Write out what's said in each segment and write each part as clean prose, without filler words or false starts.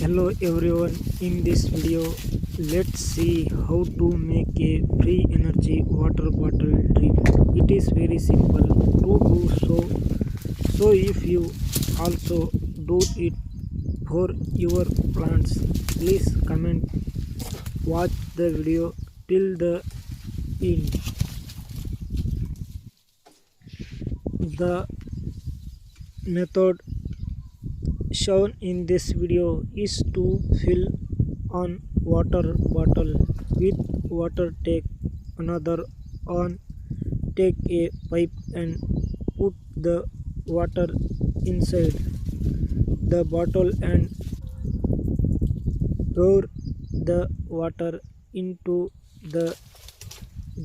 Hello everyone, in this video let's see how to make a free energy water bottle drip. It is very simple to do so if you also do it for your plants, please comment, watch the video till the end. The method shown in this video is to fill one water bottle with water. Take another on, take a pipe and put the water inside the bottle and pour the water into the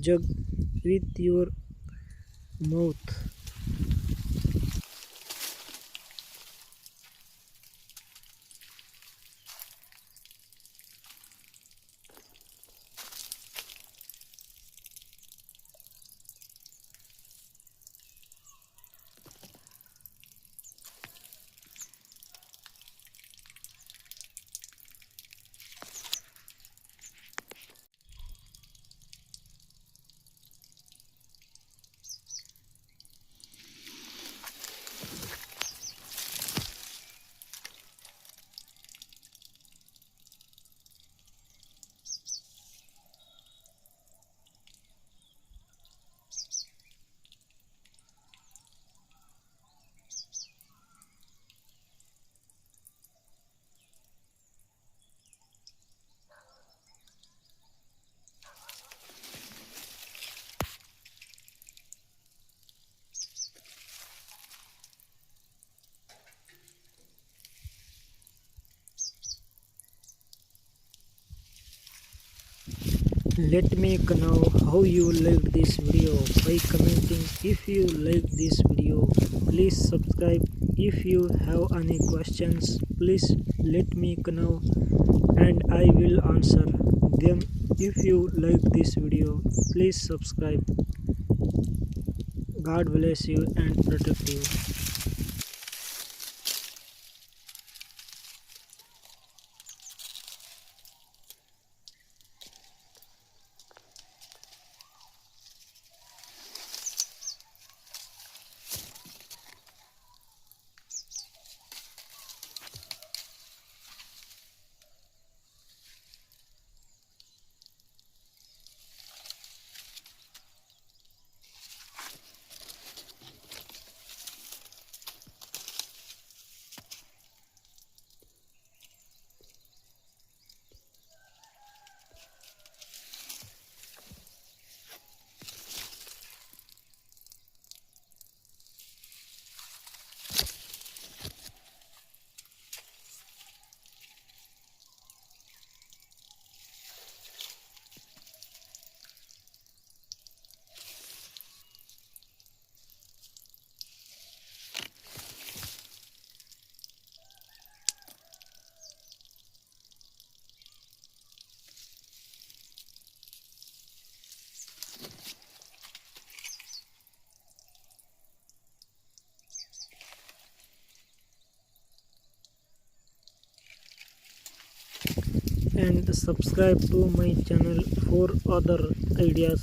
jug with your mouth. Let me know how you liked this video by commenting. If you like this video, please subscribe. If you have any questions, please let me know and I will answer them. If you like this video, please subscribe. God bless you and protect you. And subscribe to my channel for other ideas.